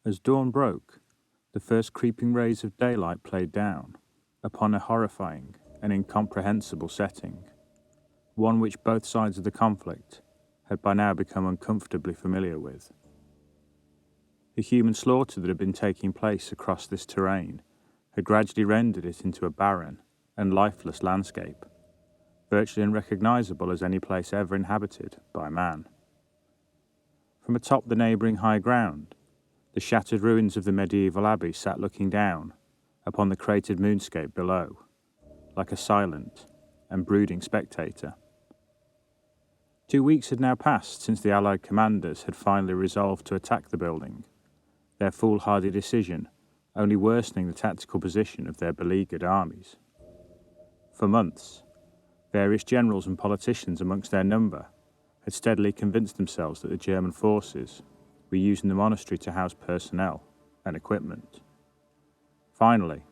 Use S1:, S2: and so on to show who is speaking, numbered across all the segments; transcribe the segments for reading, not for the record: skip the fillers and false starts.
S1: As dawn broke, the first creeping rays of daylight played down upon a horrifying and incomprehensible setting, one which both sides of the conflict had by now become uncomfortably familiar with. The human slaughter that had been taking place across this terrain had gradually rendered it into a barren and lifeless landscape, virtually unrecognizable as any place ever inhabited by man. From atop the neighbouring high ground, the shattered ruins of the medieval abbey sat looking down upon the cratered moonscape below, like a silent and brooding spectator. 2 weeks had now passed since the Allied commanders had finally resolved to attack the building, their foolhardy decision only worsening the tactical position of their beleaguered armies. For months, various generals and politicians amongst their number had steadily convinced themselves that the German forces were using the monastery to house personnel and equipment. Finally,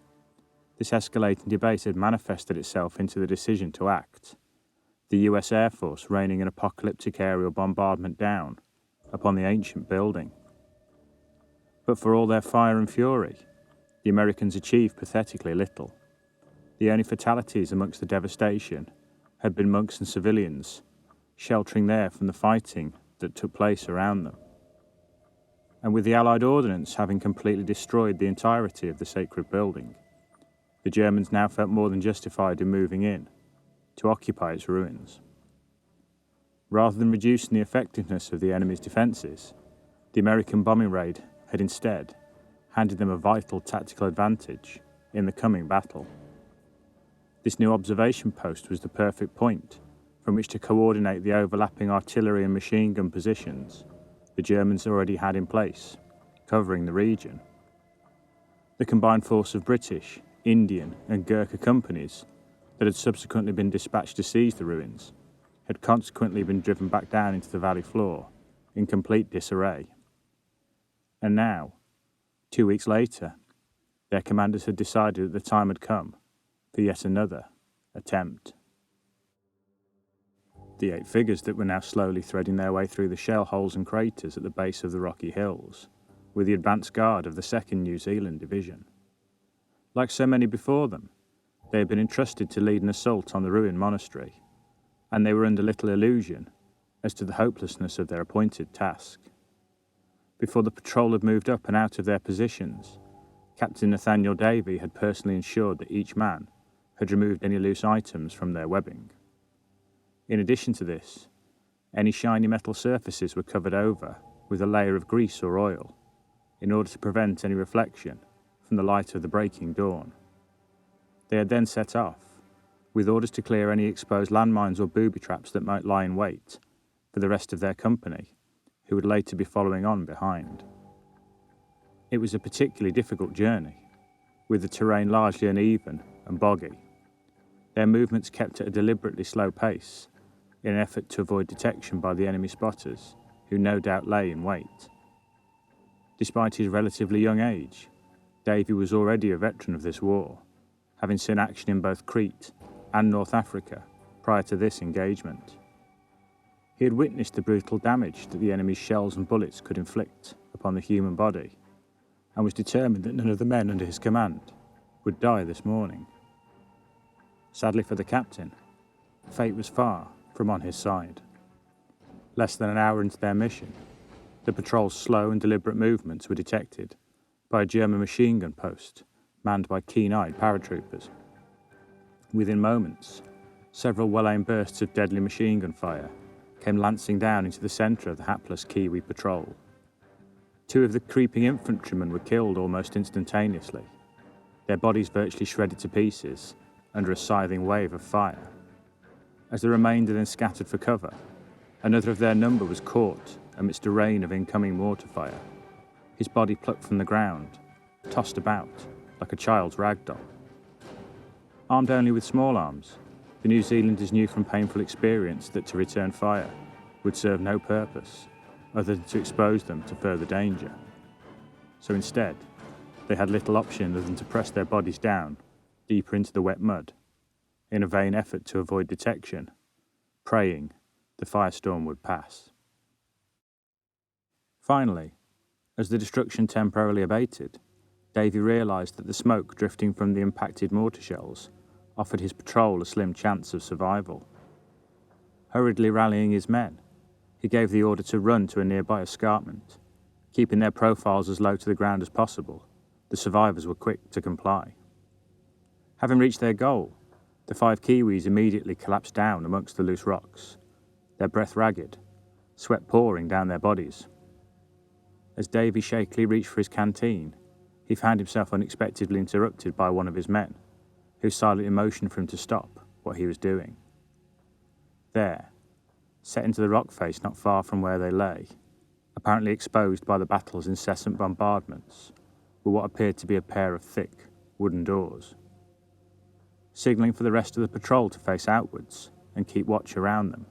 S1: this escalating debate had manifested itself into the decision to act, the US Air Force raining an apocalyptic aerial bombardment down upon the ancient building. But for all their fire and fury, the Americans achieved pathetically little. The only fatalities amongst the devastation had been monks and civilians, sheltering there from the fighting that took place around them. And with the Allied ordnance having completely destroyed the entirety of the sacred building, the Germans now felt more than justified in moving in to occupy its ruins. Rather than reducing the effectiveness of the enemy's defences, the American bombing raid had instead handed them a vital tactical advantage in the coming battle. This new observation post was the perfect point from which to coordinate the overlapping artillery and machine gun positions the Germans already had in place, covering the region. The combined force of British, Indian and Gurkha companies that had subsequently been dispatched to seize the ruins had consequently been driven back down into the valley floor in complete disarray. And now, 2 weeks later, their commanders had decided that the time had come for yet another attempt. The 8 figures that were now slowly threading their way through the shell holes and craters at the base of the rocky hills were the advance guard of the 2nd New Zealand Division. Like so many before them, they had been entrusted to lead an assault on the ruined monastery, and they were under little illusion as to the hopelessness of their appointed task. Before the patrol had moved up and out of their positions, Captain Nathaniel Davy had personally ensured that each man had removed any loose items from their webbing. In addition to this, any shiny metal surfaces were covered over with a layer of grease or oil in order to prevent any reflection from the light of the breaking dawn. They had then set off, with orders to clear any exposed landmines or booby traps that might lie in wait for the rest of their company, who would later be following on behind. It was a particularly difficult journey, with the terrain largely uneven and boggy. Their movements kept at a deliberately slow pace, in an effort to avoid detection by the enemy spotters, who no doubt lay in wait. Despite his relatively young age, Davy was already a veteran of this war, having seen action in both Crete and North Africa prior to this engagement. He had witnessed the brutal damage that the enemy's shells and bullets could inflict upon the human body, and was determined that none of the men under his command would die this morning. Sadly for the captain, fate was far from on his side. Less than an hour into their mission, the patrol's slow and deliberate movements were detected by a German machine gun post manned by keen-eyed paratroopers. Within moments, several well-aimed bursts of deadly machine gun fire came lancing down into the centre of the hapless Kiwi patrol. 2 of the creeping infantrymen were killed almost instantaneously, their bodies virtually shredded to pieces under a scything wave of fire. As the remainder then scattered for cover, another of their number was caught amidst a rain of incoming mortar fire, his body plucked from the ground, tossed about like a child's rag doll. Armed only with small arms, the New Zealanders knew from painful experience that to return fire would serve no purpose other than to expose them to further danger. So instead, they had little option other than to press their bodies down deeper into the wet mud in a vain effort to avoid detection, praying the firestorm would pass. Finally, As the destruction temporarily abated, Davy realised that the smoke drifting from the impacted mortar shells offered his patrol a slim chance of survival. Hurriedly rallying his men, he gave the order to run to a nearby escarpment. Keeping their profiles as low to the ground as possible, the survivors were quick to comply. Having reached their goal, the 5 Kiwis immediately collapsed down amongst the loose rocks, their breath ragged, sweat pouring down their bodies. As Davy shakily reached for his canteen, he found himself unexpectedly interrupted by one of his men, who silently motioned for him to stop what he was doing. There, set into the rock face not far from where they lay, apparently exposed by the battle's incessant bombardments, were what appeared to be a pair of thick, wooden doors. Signalling for the rest of the patrol to face outwards and keep watch around them,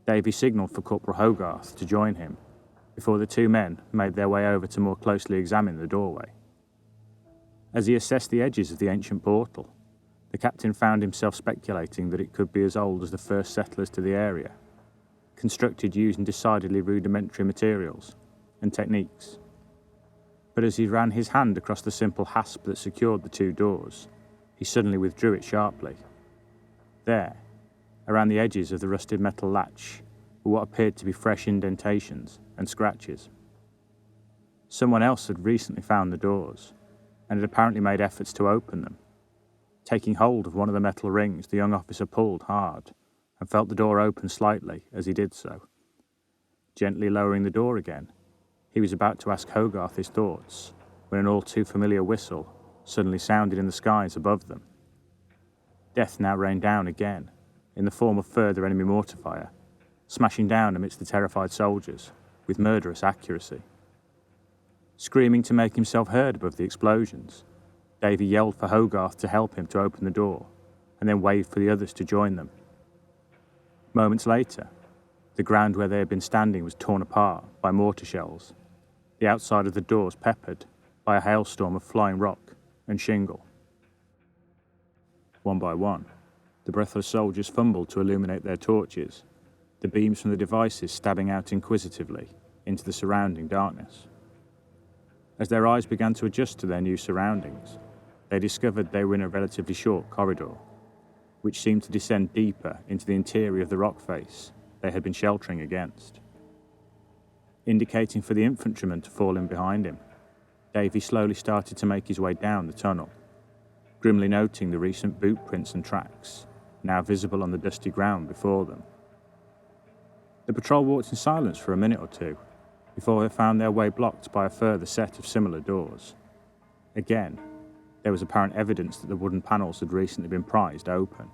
S1: Davy signalled for Corporal Hogarth to join him before the 2 men made their way over to more closely examine the doorway. As he assessed the edges of the ancient portal, the captain found himself speculating that it could be as old as the first settlers to the area, constructed using decidedly rudimentary materials and techniques. But as he ran his hand across the simple hasp that secured the 2 doors, he suddenly withdrew it sharply. There, around the edges of the rusted metal latch, were what appeared to be fresh indentations and scratches. Someone else had recently found the doors, and had apparently made efforts to open them. Taking hold of one of the metal rings, the young officer pulled hard, and felt the door open slightly as he did so. Gently lowering the door again, he was about to ask Hogarth his thoughts, when an all too familiar whistle suddenly sounded in the skies above them. Death now rained down again, in the form of further enemy mortar fire, smashing down amidst the terrified soldiers, with murderous accuracy. Screaming to make himself heard above the explosions, Davy yelled for Hogarth to help him to open the door, and then waved for the others to join them. Moments later, the ground where they had been standing was torn apart by mortar shells, the outside of the doors peppered by a hailstorm of flying rock and shingle. One by one, the breathless soldiers fumbled to illuminate their torches, the beams from the devices stabbing out inquisitively into the surrounding darkness. As their eyes began to adjust to their new surroundings, they discovered they were in a relatively short corridor, which seemed to descend deeper into the interior of the rock face they had been sheltering against. Indicating for the infantryman to fall in behind him, Davy slowly started to make his way down the tunnel, grimly noting the recent boot prints and tracks, now visible on the dusty ground before them. The patrol walked in silence for a minute or two, before they found their way blocked by a further set of similar doors. Again, there was apparent evidence that the wooden panels had recently been prized open.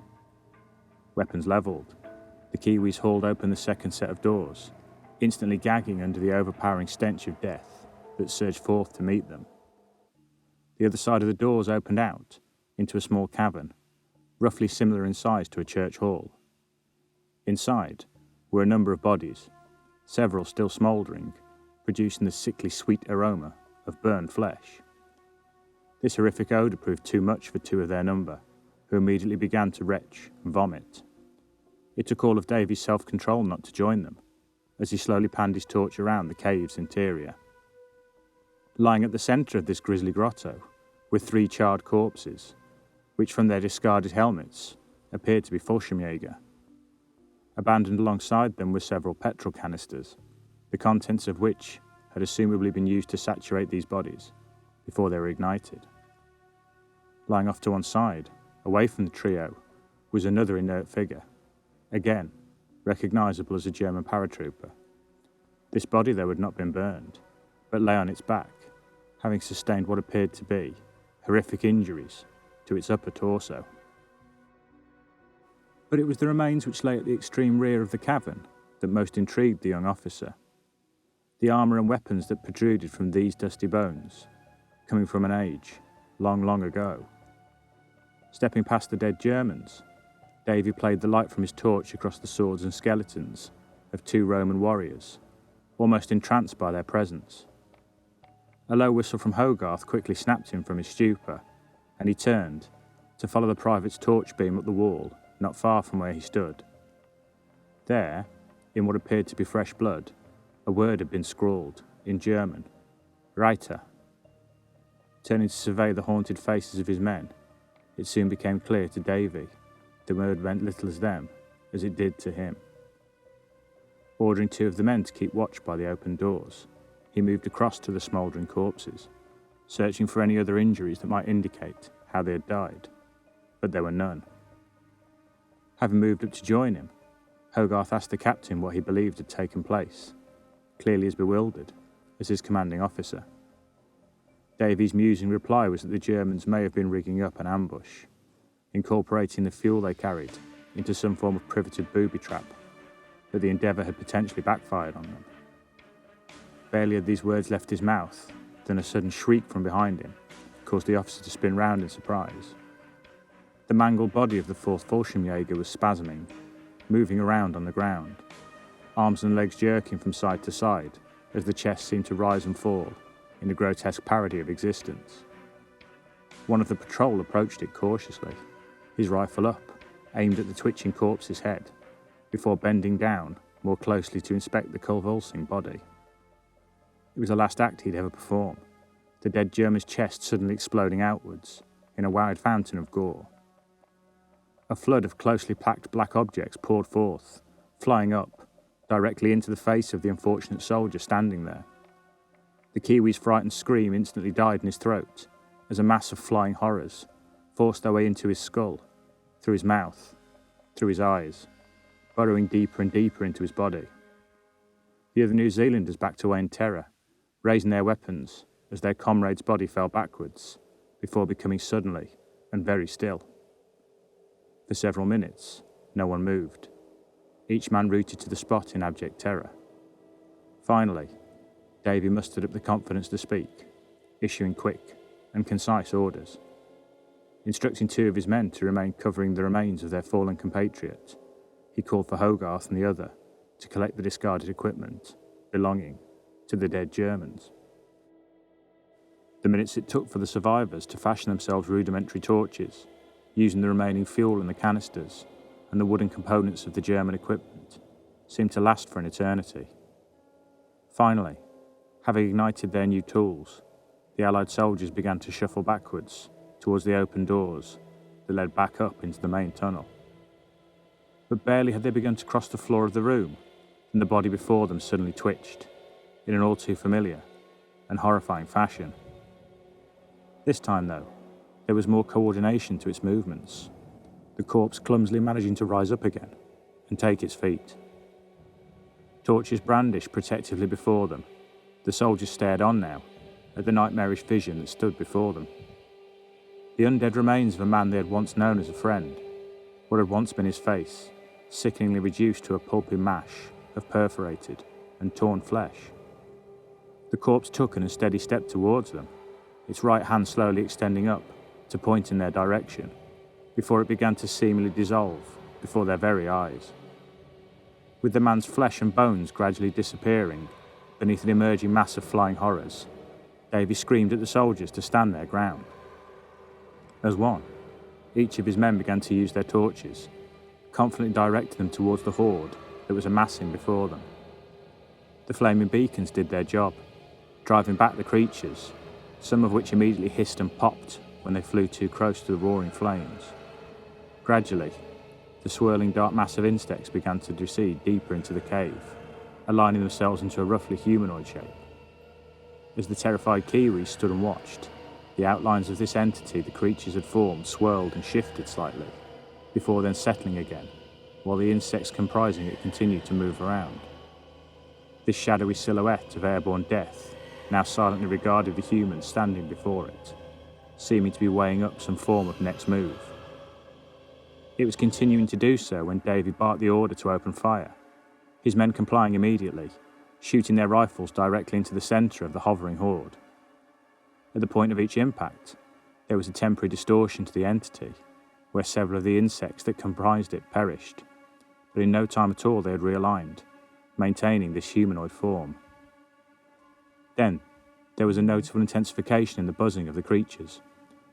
S1: Weapons levelled, the Kiwis hauled open the second set of doors, instantly gagging under the overpowering stench of death that surged forth to meet them. The other side of the doors opened out into a small cavern, roughly similar in size to a church hall. Inside were a number of bodies, several still smouldering, producing the sickly sweet aroma of burned flesh. This horrific odour proved too much for 2 of their number, who immediately began to retch and vomit. It took all of Davy's self-control not to join them, as he slowly panned his torch around the cave's interior. Lying at the centre of this grisly grotto were 3 charred corpses, which from their discarded helmets appeared to be Fallschirmjäger. Abandoned alongside them were several petrol canisters, the contents of which had assumably been used to saturate these bodies before they were ignited. Lying off to one side, away from the trio, was another inert figure, again recognisable as a German paratrooper. This body, though, had not been burned, but lay on its back, having sustained what appeared to be horrific injuries to its upper torso. But it was the remains which lay at the extreme rear of the cavern that most intrigued the young officer. The armour and weapons that protruded from these dusty bones, coming from an age long, long ago. Stepping past the dead Germans, Davy played the light from his torch across the swords and skeletons of 2 Roman warriors, almost entranced by their presence. A low whistle from Hogarth quickly snapped him from his stupor, and he turned to follow the private's torch beam up the wall not far from where he stood. There, in what appeared to be fresh blood, a word had been scrawled, in German, Reiter. Turning to survey the haunted faces of his men, it soon became clear to Davy the word meant little to them as it did to him. Ordering 2 of the men to keep watch by the open doors, he moved across to the smouldering corpses, searching for any other injuries that might indicate how they had died, but there were none. Having moved up to join him, Hogarth asked the captain what he believed had taken place, clearly as bewildered as his commanding officer. Davy's musing reply was that the Germans may have been rigging up an ambush, incorporating the fuel they carried into some form of privated booby trap, but the endeavour had potentially backfired on them. Barely had these words left his mouth than a sudden shriek from behind him caused the officer to spin round in surprise. The mangled body of the 4th Fallschirmjäger was spasming, moving around on the ground, arms and legs jerking from side to side as the chest seemed to rise and fall in a grotesque parody of existence. One of the patrol approached it cautiously, his rifle up, aimed at the twitching corpse's head, before bending down more closely to inspect the convulsing body. It was the last act he'd ever perform, the dead German's chest suddenly exploding outwards in a wide fountain of gore. A flood of closely packed black objects poured forth, flying up, directly into the face of the unfortunate soldier standing there. The Kiwi's frightened scream instantly died in his throat, as a mass of flying horrors forced their way into his skull, through his mouth, through his eyes, burrowing deeper and deeper into his body. The other New Zealanders backed away in terror, raising their weapons as their comrade's body fell backwards, before becoming suddenly and very still. For several minutes, no one moved, each man rooted to the spot in abject terror. Finally, Davy mustered up the confidence to speak, issuing quick and concise orders. Instructing 2 of his men to remain covering the remains of their fallen compatriot, he called for Hogarth and the other to collect the discarded equipment belonging to the dead Germans. The minutes it took for the survivors to fashion themselves rudimentary torches, using the remaining fuel in the canisters and the wooden components of the German equipment, seemed to last for an eternity. Finally, having ignited their new tools, the Allied soldiers began to shuffle backwards towards the open doors that led back up into the main tunnel. But barely had they begun to cross the floor of the room than the body before them suddenly twitched, in an all too familiar and horrifying fashion. This time, though, there was more coordination to its movements, the corpse clumsily managing to rise up again and take its feet. Torches brandished protectively before them, the soldiers stared on now at the nightmarish vision that stood before them. The undead remains of a man they had once known as a friend, what had once been his face, sickeningly reduced to a pulpy mash of perforated and torn flesh. The corpse took an unsteady step towards them, its right hand slowly extending up to point in their direction, before it began to seemingly dissolve before their very eyes. With the man's flesh and bones gradually disappearing beneath an emerging mass of flying horrors, Davy screamed at the soldiers to stand their ground. As one, each of his men began to use their torches, confidently directing them towards the horde that was amassing before them. The flaming beacons did their job, driving back the creatures, some of which immediately hissed and popped when they flew too close to the roaring flames. Gradually, the swirling dark mass of insects began to recede deeper into the cave, aligning themselves into a roughly humanoid shape. As the terrified Kiwis stood and watched, the outlines of this entity the creatures had formed swirled and shifted slightly, before then settling again, while the insects comprising it continued to move around. This shadowy silhouette of airborne death now silently regarded the humans standing before it, seeming to be weighing up some form of next move. It was continuing to do so when Davy barked the order to open fire, his men complying immediately, shooting their rifles directly into the centre of the hovering horde. At the point of each impact, there was a temporary distortion to the entity, where several of the insects that comprised it perished, but in no time at all they had realigned, maintaining this humanoid form. Then, there was a notable intensification in the buzzing of the creatures,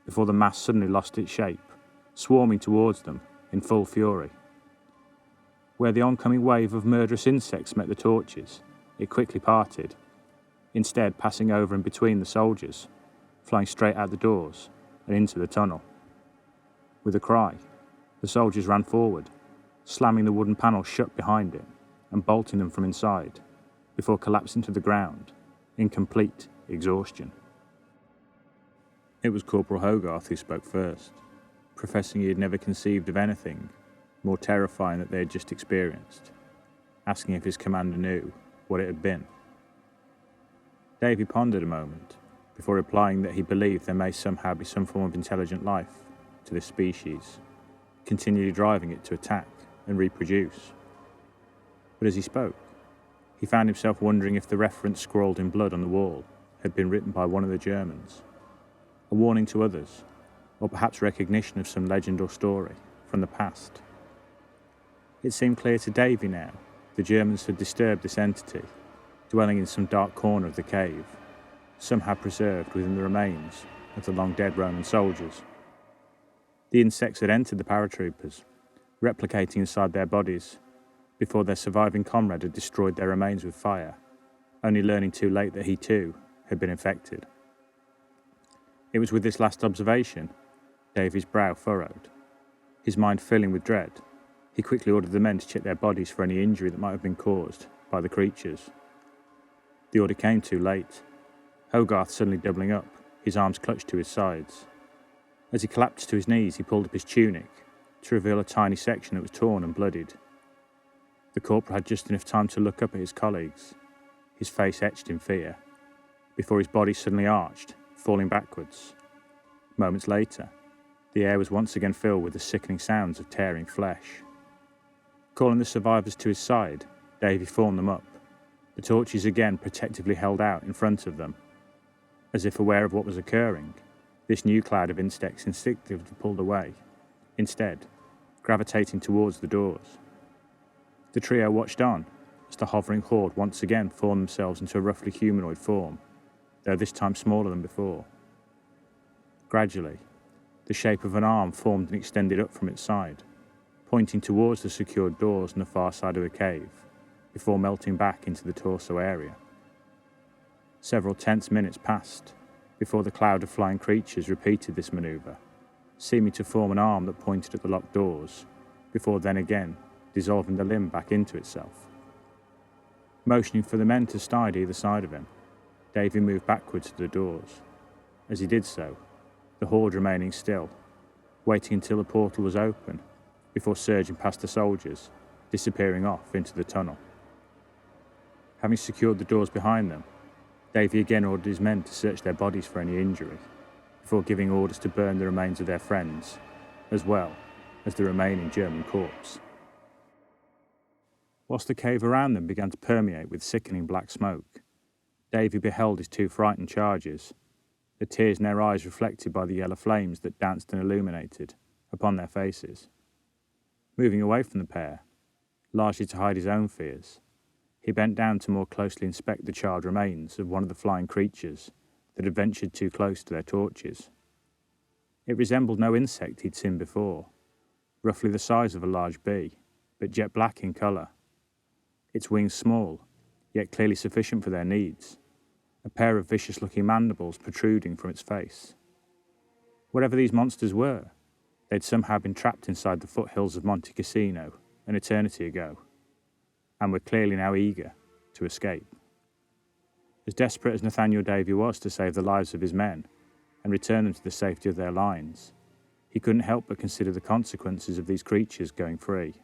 S1: before the mass suddenly lost its shape, swarming towards them in full fury. Where the oncoming wave of murderous insects met the torches, it quickly parted, instead passing over and between the soldiers, flying straight out the doors and into the tunnel. With a cry, the soldiers ran forward, slamming the wooden panels shut behind it and bolting them from inside, before collapsing to the ground in complete exhaustion. It was Corporal Hogarth who spoke first, professing he had never conceived of anything more terrifying that they had just experienced, asking if his commander knew what it had been. Davy pondered a moment before replying that he believed there may somehow be some form of intelligent life to this species, continually driving it to attack and reproduce. But as he spoke, he found himself wondering if the reference scrawled in blood on the wall had been written by one of the Germans, a warning to others, or perhaps recognition of some legend or story from the past. It seemed clear to Davy now the Germans had disturbed this entity, dwelling in some dark corner of the cave, somehow preserved within the remains of the long-dead Roman soldiers. The insects had entered the paratroopers, replicating inside their bodies, before their surviving comrade had destroyed their remains with fire, only learning too late that he too had been infected. It was with this last observation, Davy's brow furrowed. His mind filling with dread, he quickly ordered the men to check their bodies for any injury that might have been caused by the creatures. The order came too late, Hogarth suddenly doubling up, his arms clutched to his sides. As he collapsed to his knees, he pulled up his tunic to reveal a tiny section that was torn and bloodied. The corporal had just enough time to look up at his colleagues, his face etched in fear, before his body suddenly arched, falling backwards. Moments later, the air was once again filled with the sickening sounds of tearing flesh. Calling the survivors to his side, Davy formed them up, the torches again protectively held out in front of them. As if aware of what was occurring, this new cloud of insects instinctively pulled away, instead, gravitating towards the doors. The trio watched on as the hovering horde once again formed themselves into a roughly humanoid form, though this time smaller than before. Gradually, the shape of an arm formed and extended up from its side, pointing towards the secured doors on the far side of the cave, before melting back into the torso area. Several tense minutes passed before the cloud of flying creatures repeated this maneuver, seeming to form an arm that pointed at the locked doors, before then again dissolving the limb back into itself. Motioning for the men to stand either side of him, Davy moved backwards to the doors. As he did so, the horde remaining still, waiting until the portal was open, before surging past the soldiers, disappearing off into the tunnel. Having secured the doors behind them, Davy again ordered his men to search their bodies for any injury, before giving orders to burn the remains of their friends, as well as the remaining German corpse. Whilst the cave around them began to permeate with sickening black smoke, Davy beheld his two frightened charges, the tears in their eyes reflected by the yellow flames that danced and illuminated upon their faces. Moving away from the pair, largely to hide his own fears, he bent down to more closely inspect the charred remains of one of the flying creatures that had ventured too close to their torches. It resembled no insect he'd seen before, roughly the size of a large bee, but jet black in colour. Its wings small, yet clearly sufficient for their needs, a pair of vicious-looking mandibles protruding from its face. Whatever these monsters were, they'd somehow been trapped inside the foothills of Monte Cassino an eternity ago, and were clearly now eager to escape. As desperate as Nathaniel Davy was to save the lives of his men and return them to the safety of their lines, he couldn't help but consider the consequences of these creatures going free.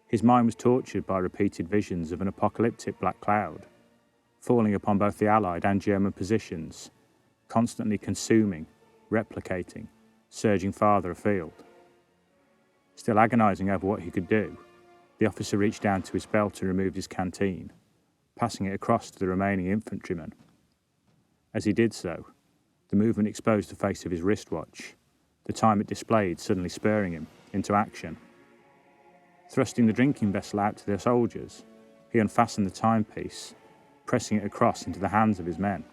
S1: His mind was tortured by repeated visions of an apocalyptic black cloud, falling upon both the Allied and German positions, constantly consuming, replicating, surging farther afield. Still agonising over what he could do, the officer reached down to his belt and removed his canteen, passing it across to the remaining infantryman. As he did so, the movement exposed the face of his wristwatch, the time it displayed suddenly spurring him into action. Thrusting the drinking vessel out to the soldiers, he unfastened the timepiece, pressing it across into the hands of his men.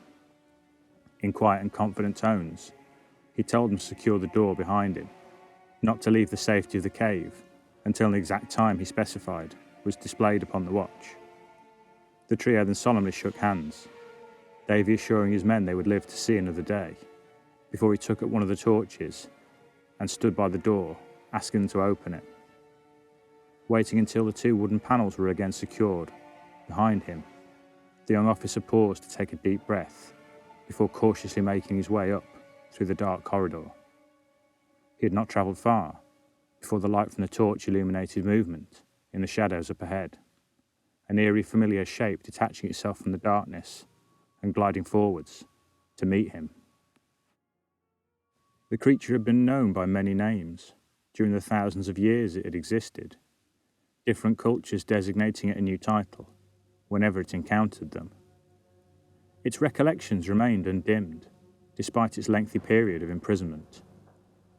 S1: In quiet and confident tones, he told them to secure the door behind him, not to leave the safety of the cave until the exact time he specified was displayed upon the watch. The trio then solemnly shook hands, Davy assuring his men they would live to see another day, before he took up one of the torches and stood by the door, asking them to open it. Waiting until the two wooden panels were again secured behind him, the young officer paused to take a deep breath before cautiously making his way up through the dark corridor. He had not travelled far before the light from the torch illuminated movement in the shadows up ahead, an eerie familiar shape detaching itself from the darkness and gliding forwards to meet him. The creature had been known by many names during the thousands of years it had existed, different cultures designating it a new title whenever it encountered them. Its recollections remained undimmed, despite its lengthy period of imprisonment.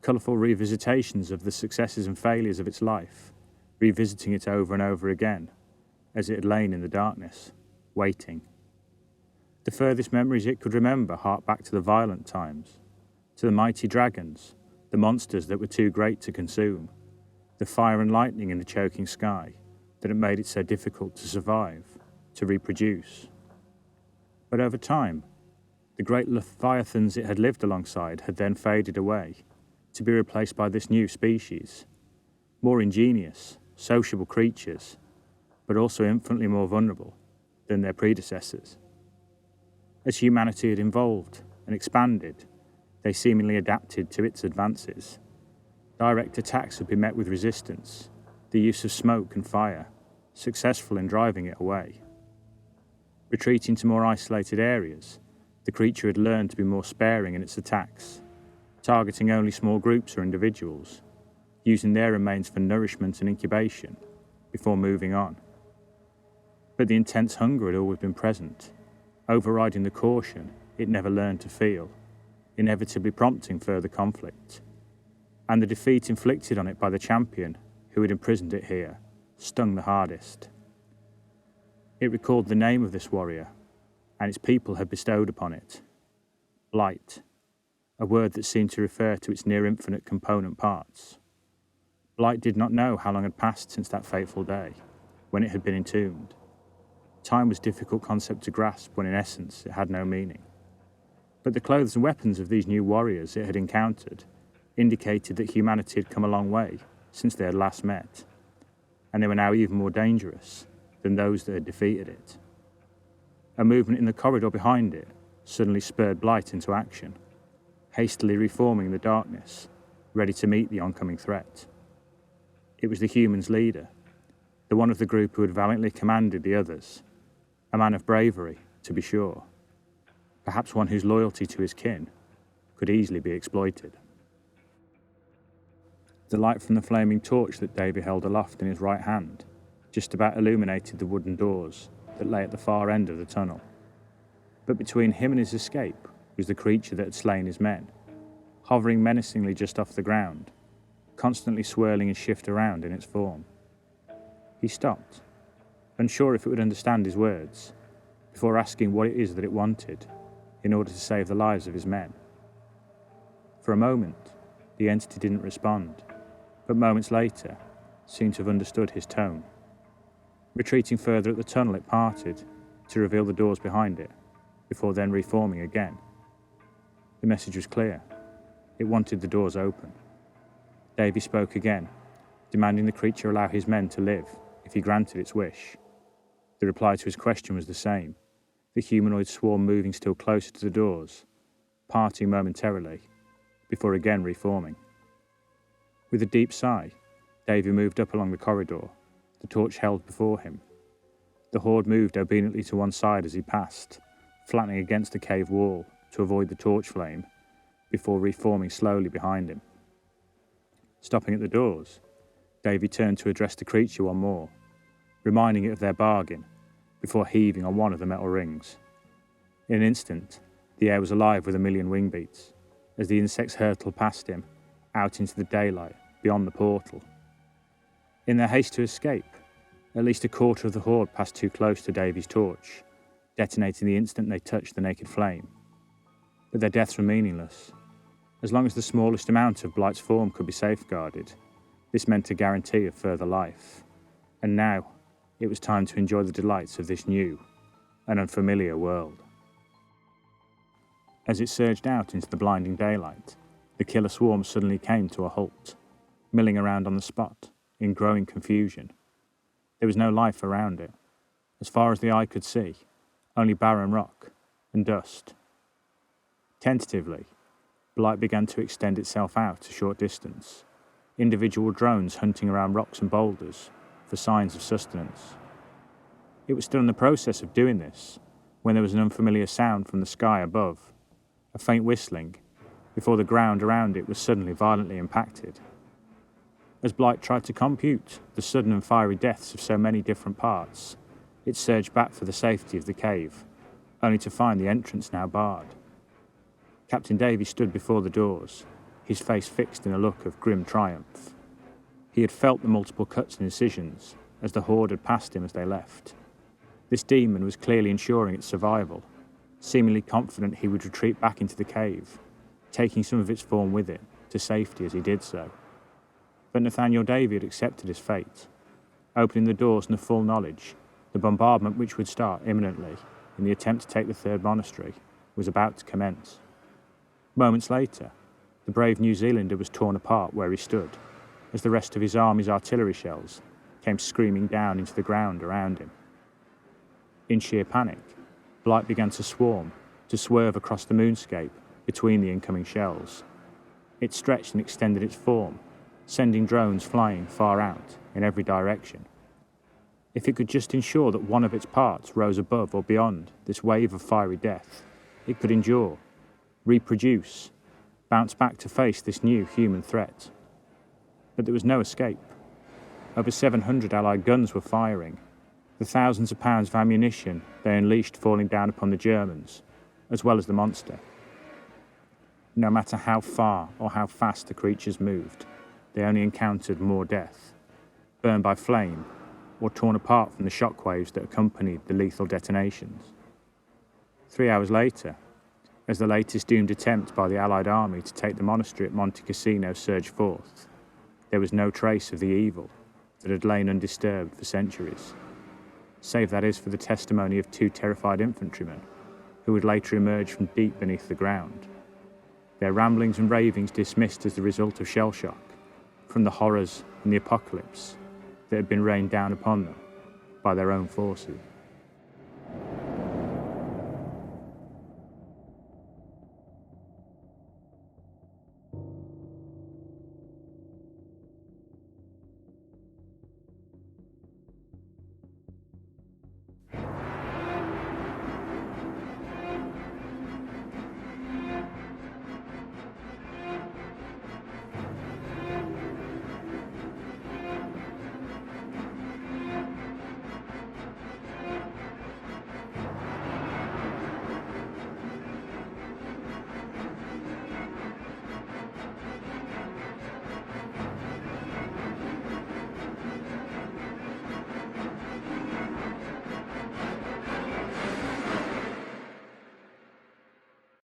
S1: Colourful revisitations of the successes and failures of its life, revisiting it over and over again, as it had lain in the darkness, waiting. The furthest memories it could remember harked back to the violent times, to the mighty dragons, the monsters that were too great to consume, the fire and lightning in the choking sky that had made it so difficult to survive, to reproduce. But over time, the great leviathans it had lived alongside had then faded away, to be replaced by this new species, more ingenious, sociable creatures, but also infinitely more vulnerable than their predecessors. As humanity had evolved and expanded, they seemingly adapted to its advances. Direct attacks had been met with resistance, the use of smoke and fire, successful in driving it away. Retreating to more isolated areas, the creature had learned to be more sparing in its attacks, targeting only small groups or individuals, using their remains for nourishment and incubation before moving on. But the intense hunger had always been present, overriding the caution it never learned to feel, inevitably prompting further conflict. And the defeat inflicted on it by the champion who had imprisoned it here stung the hardest. It recalled the name of this warrior, and its people had bestowed upon it. Blight, a word that seemed to refer to its near-infinite component parts. Blight did not know how long had passed since that fateful day, when it had been entombed. Time was a difficult concept to grasp when in essence it had no meaning. But the clothes and weapons of these new warriors it had encountered indicated that humanity had come a long way since they had last met, and they were now even more dangerous than those that had defeated it. A movement in the corridor behind it suddenly spurred Blight into action, hastily reforming the darkness, ready to meet the oncoming threat. It was the human's leader, the one of the group who had valiantly commanded the others, a man of bravery, to be sure, perhaps one whose loyalty to his kin could easily be exploited. The light from the flaming torch that Davy held aloft in his right hand just about illuminated the wooden doors that lay at the far end of the tunnel. But between him and his escape was the creature that had slain his men, hovering menacingly just off the ground, constantly swirling and shift around in its form. He stopped, unsure if it would understand his words, before asking what it is that it wanted in order to save the lives of his men. For a moment, the entity didn't respond, but moments later seemed to have understood his tone. Retreating further at the tunnel, it parted to reveal the doors behind it, before then reforming again. The message was clear. It wanted the doors open. Davy spoke again, demanding the creature allow his men to live if he granted its wish. The reply to his question was the same, the humanoid swarm moving still closer to the doors, parting momentarily, before again reforming. With a deep sigh, Davy moved up along the corridor, the torch held before him. The horde moved obediently to one side as he passed, flattening against the cave wall to avoid the torch flame, before reforming slowly behind him. Stopping at the doors, Davy turned to address the creature one more, reminding it of their bargain, before heaving on one of the metal rings. In an instant, the air was alive with a million wing beats, as the insects hurtled past him, out into the daylight beyond the portal. In their haste to escape, at least a quarter of the horde passed too close to Davy's torch, detonating the instant they touched the naked flame. But their deaths were meaningless. As long as the smallest amount of Blight's form could be safeguarded, this meant a guarantee of further life. And now, it was time to enjoy the delights of this new and unfamiliar world. As it surged out into the blinding daylight, the killer swarm suddenly came to a halt, milling around on the spot, in growing confusion. There was no life around it. As far as the eye could see, only barren rock and dust. Tentatively, blight began to extend itself out a short distance, individual drones hunting around rocks and boulders for signs of sustenance. It was still in the process of doing this when there was an unfamiliar sound from the sky above, a faint whistling, before the ground around it was suddenly violently impacted. As Blight tried to compute the sudden and fiery deaths of so many different parts, it surged back for the safety of the cave, only to find the entrance now barred. Captain Davy stood before the doors, his face fixed in a look of grim triumph. He had felt the multiple cuts and incisions as the horde had passed him as they left. This demon was clearly ensuring its survival, seemingly confident he would retreat back into the cave, taking some of its form with it to safety as he did so. But Nathaniel Davy had accepted his fate, opening the doors in the full knowledge the bombardment which would start imminently in the attempt to take the third monastery was about to commence. Moments later, the brave New Zealander was torn apart where he stood, as the rest of his army's artillery shells came screaming down into the ground around him. In sheer panic, Blight began to swerve across the moonscape between the incoming shells. It stretched and extended its form, sending drones flying far out in every direction. If it could just ensure that one of its parts rose above or beyond this wave of fiery death, it could endure, reproduce, bounce back to face this new human threat. But there was no escape. Over 700 Allied guns were firing, the thousands of pounds of ammunition they unleashed falling down upon the Germans, as well as the monster. No matter how far or how fast the creatures moved, they only encountered more death, burned by flame or torn apart from the shockwaves that accompanied the lethal detonations. 3 hours later, as the latest doomed attempt by the Allied army to take the monastery at Monte Cassino surged forth, there was no trace of the evil that had lain undisturbed for centuries, save that is for the testimony of 2 terrified infantrymen who would later emerge from deep beneath the ground, their ramblings and ravings dismissed as the result of shell shock from the horrors and the apocalypse that had been rained down upon them by their own forces.